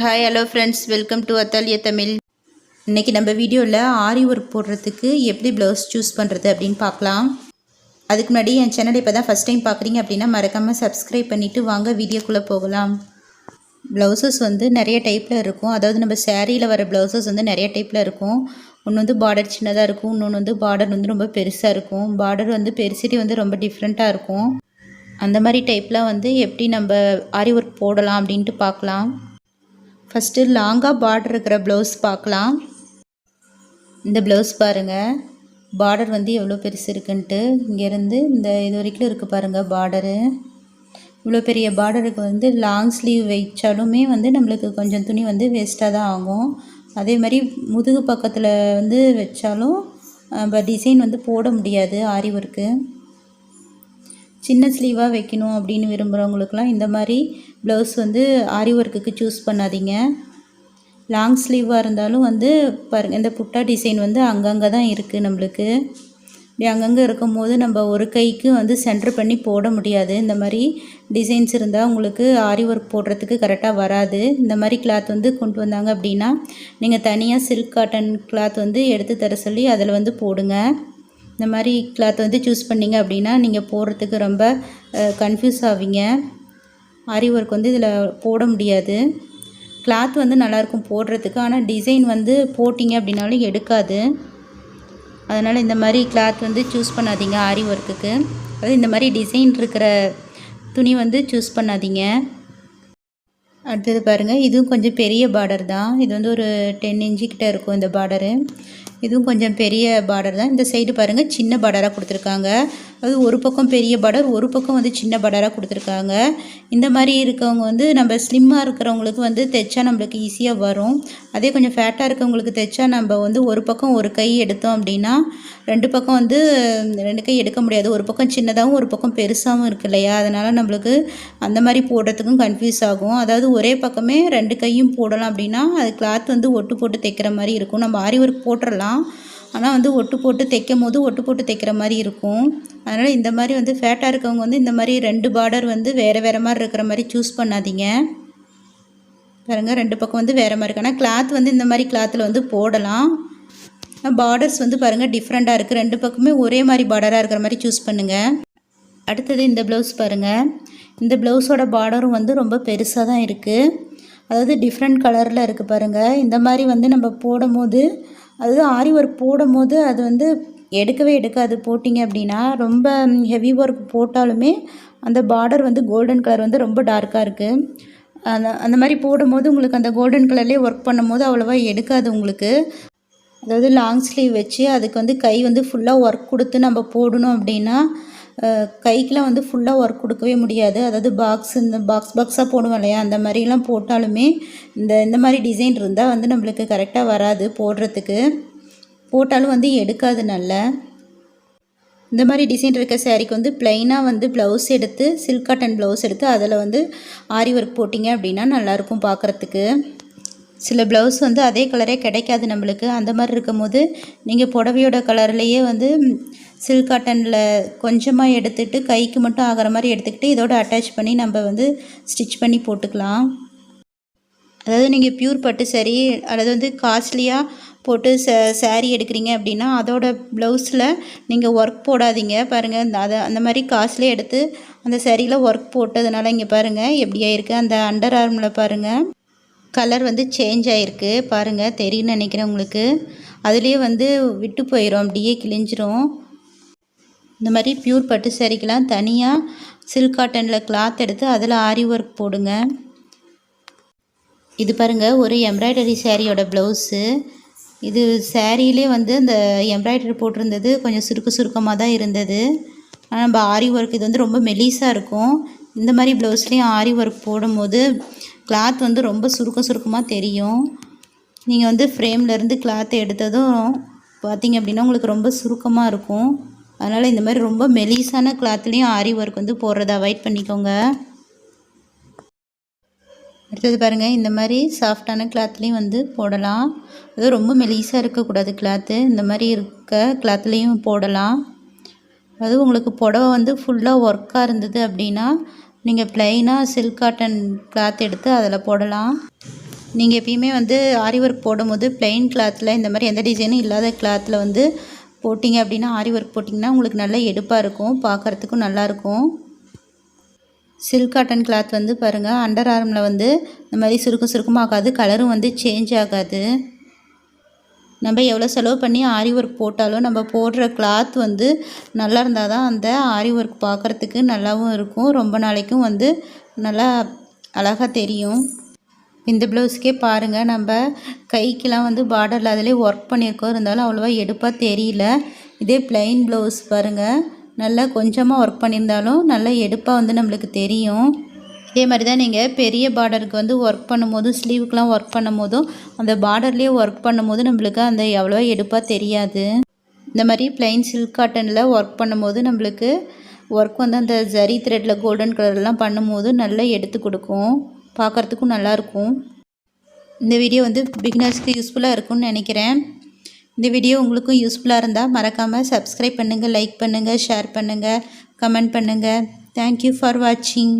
Hi hello friends, welcome to Athalia Tamil. இன்றைக்கி நம்ம வீடியோவில் ஆரி ஒர்க் போடுறதுக்கு எப்படி ப்ளவுஸ் சூஸ் பண்ணுறது அப்படின்னு பார்க்கலாம். அதுக்கு முன்னாடி என் சேனலை இப்போ தான் ஃபஸ்ட் டைம் பார்க்குறீங்க அப்படின்னா மறக்காமல் சப்ஸ்கிரைப் பண்ணிவிட்டு வாங்க வீடியோக்குள்ளே போகலாம். ப்ளவுசஸ் வந்து நிறைய டைப்பில் இருக்கும். அதாவது நம்ம சேரீயில் வர ப்ளவுசஸ் வந்து நிறைய டைப்பில் இருக்கும். ஒன்று வந்து பார்டர் சின்னதாக இருக்கும், இன்னொன்று வந்து பார்டர் வந்து ரொம்ப பெருசாக இருக்கும். பார்டர் வந்து பெருசிட்டி வந்து ரொம்ப டிஃப்ரெண்ட்டாக இருக்கும். அந்த மாதிரி டைப்பில் வந்து எப்படி நம்ம ஆரி ஒர்க் போடலாம் அப்படின்ட்டு பார்க்கலாம். ஃபஸ்ட்டு லாங்காக பார்டர் இருக்கிற ப்ளவுஸ் பார்க்கலாம். இந்த ப்ளவுஸ் பாருங்கள், பார்டர் வந்து எவ்வளோ பெருசு இருக்குன்ட்டு. இங்கேருந்து இந்த இது வரைக்கும் இருக்குது பாருங்கள் பார்டரு. இவ்வளோ பெரிய பார்டருக்கு வந்து லாங் ஸ்லீவ் வைச்சாலுமே வந்து நம்மளுக்கு கொஞ்சம் துணி வந்து வேஸ்ட்டாக தான் ஆகும். அதே மாதிரி முதுகு பக்கத்தில் வந்து வச்சாலும் நம்ம டிசைன் வந்து போட முடியாது ஆரி ஒர்க்கு. சின்ன ஸ்லீவாக வைக்கணும் அப்படின்னு விரும்புகிறவங்களுக்குலாம் இந்த மாதிரி ப்ளவுஸ் வந்து ஆரி ஒர்க்குக்கு சூஸ் பண்ணாதீங்க. லாங் ஸ்லீவாக இருந்தாலும் வந்து பாருங்கள், இந்த புட்டா டிசைன் வந்து அங்கங்கே தான் இருக்குது. நம்மளுக்கு இப்படி அங்கங்கே இருக்கும் போது நம்ம ஒரு கைக்கு வந்து சென்டர் பண்ணி போட முடியாது. இந்த மாதிரி டிசைன்ஸ் இருந்தால் உங்களுக்கு ஆரி ஒர்க் போடுறதுக்கு கரெக்டாக வராது. இந்த மாதிரி கிளாத் வந்து கொண்டு வந்தாங்க அப்படின்னா நீங்கள் தனியாக சில்க் காட்டன் கிளாத் வந்து எடுத்து தர சொல்லி அதில் வந்து போடுங்க. இந்த மாதிரி கிளாத் வந்து சூஸ் பண்ணிங்க அப்படின்னா நீங்கள் போடுறதுக்கு ரொம்ப கன்ஃபியூஸ் ஆவீங்க. ஆரி ஒர்க் வந்து இதில் போட முடியாது. கிளாத் வந்து நல்லாயிருக்கும் போடுறதுக்கு, ஆனால் டிசைன் வந்து போட்டிங்க அப்படின்னாலும் எடுக்காது. அதனால் இந்த மாதிரி கிளாத் வந்து சூஸ் பண்ணாதீங்க ஆரி ஒர்க்குக்கு. அதாவது இந்த மாதிரி டிசைன் இருக்கிற துணி வந்து சூஸ் பண்ணாதீங்க. அடுத்தது பாருங்கள், இதுவும் கொஞ்சம் பெரிய பார்டர் தான். இது வந்து ஒரு 10 இன்ச்சு கிட்ட இருக்கும் இந்த பார்டரு. இதுவும் கொஞ்சம் பெரிய பார்டர் தான். இந்த சைடு பாருங்கள், சின்ன பார்டராக கொடுத்துருக்காங்க. அது ஒரு பக்கம் பெரிய பார்டர், ஒரு பக்கம் வந்து சின்ன பார்டராக கொடுத்துருக்காங்க. இந்த மாதிரி இருக்கவங்க வந்து நம்ம ஸ்லிம்மாக இருக்கிறவங்களுக்கு வந்து தைச்சா நம்மளுக்கு ஈஸியாக வரும். அதே கொஞ்சம் ஃபேட்டாக இருக்கவங்களுக்கு தைச்சா நம்ம வந்து ஒரு பக்கம் ஒரு கை எடுத்தோம் அப்படின்னா ரெண்டு பக்கம் வந்து 2 கை எடுக்க முடியாது. ஒரு பக்கம் சின்னதாகவும் ஒரு பக்கம் பெருசாகவும் இருக்கு இல்லையா? அதனால் நம்மளுக்கு அந்த மாதிரி போடுறதுக்கும் கன்ஃபியூஸ் ஆகும். அதாவது ஒரே பக்கமே 2 கையும் போடலாம் அப்படின்னா அது கிளாத் வந்து ஒட்டு போட்டு தைக்கிற மாதிரி இருக்கும். நம்ம ஆரி ஒர்க் போட்டுடலாம், ஆனால் வந்து ஒட்டு போட்டு தைக்கும் போது ஒட்டு போட்டு தைக்கிற மாதிரி இருக்கும். அதனால் இந்த மாதிரி வந்து ஃபேட்டாக இருக்கவங்க வந்து இந்த மாதிரி 2 பார்டர் வந்து வேறு மாதிரி இருக்கிற மாதிரி சூஸ் பண்ணாதீங்க. பாருங்கள், 2 பக்கம் வந்து வேறு மாதிரி இருக்கு. ஆனால் கிளாத் வந்து இந்த மாதிரி கிளாத்தில் வந்து போடலாம். பார்டர்ஸ் வந்து பாருங்கள் டிஃப்ரெண்ட்டாக இருக்குது. 2 பக்கமே ஒரே மாதிரி பார்டராக இருக்கிற மாதிரி சூஸ் பண்ணுங்கள். அடுத்தது இந்த ப்ளவுஸ் பாருங்கள். இந்த ப்ளவுஸோட பார்டரும் வந்து ரொம்ப பெருசாக தான் இருக்குது. அதாவது டிஃப்ரெண்ட் கலரில் இருக்குது பாருங்கள். இந்த மாதிரி வந்து நம்ம போடும் போது, அதாவது ஆரி ஒர்க் போடும் போது அது வந்து எடுக்கவே எடுக்காது. போட்டிங்க அப்படின்னா ரொம்ப ஹெவி ஒர்க் போட்டாலுமே அந்த பார்டர் வந்து கோல்டன் கலர் வந்து ரொம்ப டார்க்காக இருக்குது. அந்த மாதிரி போடும்போது உங்களுக்கு அந்த கோல்டன் கலர்லேயே ஒர்க் பண்ணும்போது அவ்வளோவா எடுக்காது உங்களுக்கு. அதாவது லாங் ஸ்லீவ் வச்சு அதுக்கு வந்து கை வந்து ஃபுல்லாக ஒர்க் கொடுத்து நம்ம போடணும் அப்படின்னா கைக்கெலாம் வந்து ஃபுல்லாக ஒர்க் கொடுக்கவே முடியாது. அதாவது இந்த பாக்ஸாக போடுவோம் இல்லையா, அந்த மாதிரிலாம் போட்டாலுமே இந்த மாதிரி டிசைன் இருந்தால் வந்து நம்மளுக்கு கரெக்டாக வராது போடுறதுக்கு. போட்டாலும் வந்து எடுக்காது நல்லா. இந்த மாதிரி டிசைன் இருக்க சாரீக்கு வந்து ப்ளைனாக வந்து ப்ளவுஸ் எடுத்து சில்க் காட்டன் ப்ளவுஸ் எடுத்து அதில் வந்து ஆரி ஒர்க் போட்டிங்க அப்படின்னா நல்லாயிருக்கும் பார்க்குறதுக்கு. சில ப்ளவுஸ் வந்து அதே கலரே கிடைக்காது நம்மளுக்கு. அந்த மாதிரி இருக்கும்போது நீங்கள் புடவையோட கலர்லேயே வந்து சில்க் காட்டனில் கொஞ்சமாக எடுத்துகிட்டு கைக்கு மட்டும் ஆகிற மாதிரி எடுத்துக்கிட்டு இதோட அட்டாச் பண்ணி நம்ம வந்து ஸ்டிச் பண்ணி போட்டுக்கலாம். அதாவது நீங்கள் பியூர் பட்டு சாரீ அல்லது வந்து காஸ்ட்லியாக போட்டு சாரீ எடுக்கிறீங்க அப்படின்னா அதோட ப்ளவுஸில் நீங்கள் ஒர்க் போடாதீங்க. பாருங்கள், அந்த மாதிரி காஸ்ட்லியாக எடுத்து அந்த சாரியில் ஒர்க் போட்டதுனால இங்கே பாருங்கள் எப்படி ஆயிருக்கு. அந்த அண்டர் ஆர்மில் பாருங்கள் கலர் வந்து சேஞ்ச் ஆகிருக்கு. பாருங்கள், தெரியும்னு நினைக்கிறேன் உங்களுக்கு. அதுலேயே வந்து விட்டு போயிடும், அப்படியே கிழிஞ்சிரும். இந்த மாதிரி பியூர் பட்டு சாரிக்கெலாம் தனியாக சில்க் காட்டனில் கிளாத் எடுத்து அதில் ஆரி ஒர்க் போடுங்க. இது பாருங்கள், ஒரு எம்ப்ராய்டரி சாரியோட ப்ளவுஸு. இது சாரியிலே வந்து அந்த எம்ப்ராய்டரி போட்டிருந்தது கொஞ்சம் சுருக்கமாக தான் இருந்தது. ஆனால் நம்ம ஆரி ஒர்க் இது வந்து ரொம்ப மெலிசாக இருக்கும். இந்த மாதிரி ப்ளவுஸ்லேயும் ஆரி ஒர்க் போடும்போது கிளாத் வந்து ரொம்ப சுருக்கமாக தெரியும். நீங்கள் வந்து ஃப்ரேம்லேருந்து கிளாத்தை எடுத்ததும் பார்த்திங்க அப்படின்னா உங்களுக்கு ரொம்ப சுருக்கமாக இருக்கும். அதனால் இந்த மாதிரி ரொம்ப மெலிசான கிளாத்லேயும் ஆரி ஒர்க் வந்து போடுறத அவாய்ட் பண்ணிக்கோங்க. அடுத்தது பாருங்கள், இந்த மாதிரி சாஃப்டான கிளாத்லேயும் வந்து போடலாம். அது ரொம்ப மெலிசாக இருக்கக்கூடாது கிளாத்து. இந்த மாதிரி இருக்க கிளாத்லேயும் போடலாம். அது உங்களுக்கு புடவை வந்து ஃபுல்லாக ஒர்க்காக இருந்தது அப்படின்னா நீங்கள் ப்ளைனாக சில்க் காட்டன் கிளாத் எடுத்து அதில் போடலாம். நீங்கள் எப்பயுமே வந்து ஆரி ஒர்க் போடும்போது பிளெயின் கிளாத்தில் இந்த மாதிரி எந்த டிசைனும் இல்லாத கிளாத்தில் வந்து போட்டிங்க அப்படின்னா ஆரி ஒர்க் போட்டிங்கன்னா உங்களுக்கு நல்ல எடுப்பாக இருக்கும், பார்க்குறதுக்கும் நல்லாயிருக்கும். சில்க் காட்டன் கிளாத் வந்து பாருங்கள், அண்டர் ஆர்மில் வந்து இந்த மாதிரி சுருக்கமாகாது, கலரும் வந்து சேஞ்ச் ஆகாது. நம்ம எவ்வளோ செலவு பண்ணி ஆரி ஒர்க் போட்டாலும் நம்ம போடுற கிளாத் வந்து நல்லா இருந்தால் தான் அந்த ஆரி ஒர்க் பார்க்குறதுக்கு நல்லாவும் இருக்கும், ரொம்ப நாளைக்கும் வந்து நல்லா அழகாக தெரியும். இந்த ப்ளவுஸ்க்கே பாருங்கள், நம்ம கைக்கெலாம் வந்து பார்டரில் அதிலே ஒர்க் பண்ணியிருக்கோம், இருந்தாலும் அவ்வளோவா எடுப்பாக தெரியல. இதே ப்ளைன் ப்ளவுஸ் பாருங்கள், நல்லா கொஞ்சமாக ஒர்க் பண்ணியிருந்தாலும் நல்லா எடுப்பாக வந்து நம்மளுக்கு தெரியும். இதே மாதிரி தான் நீங்கள் பெரிய பார்டருக்கு வந்து ஒர்க் பண்ணும்போதும் ஸ்லீவுக்கெலாம் ஒர்க் பண்ணும்போதும் அந்த பார்டர்லேயே ஒர்க் பண்ணும்போது நம்மளுக்கு அந்த எவ்வளோவா எடுப்பாக தெரியாது. இந்த மாதிரி ப்ளைன் சில்க் காட்டனில் ஒர்க் பண்ணும்போது நம்மளுக்கு ஒர்க் வந்து அந்த ஜரி த்ரெட்டில் கோல்டன் கலர்லாம் பண்ணும்போது நல்லா எடுத்து கொடுக்கும், பார்க்குறதுக்கும் நல்லாயிருக்கும். இந்த வீடியோ வந்து பிகினர்ஸ்க்கு யூஸ்ஃபுல்லாக இருக்கும்னு நினைக்கிறேன். இந்த வீடியோ உங்களுக்கும் யூஸ்ஃபுல்லாக இருந்தால் மறக்காமல் சப்ஸ்கிரைப் பண்ணுங்கள், லைக் பண்ணுங்கள், ஷேர் பண்ணுங்கள், கமெண்ட் பண்ணுங்கள். தேங்க்யூ ஃபார் வாட்சிங்.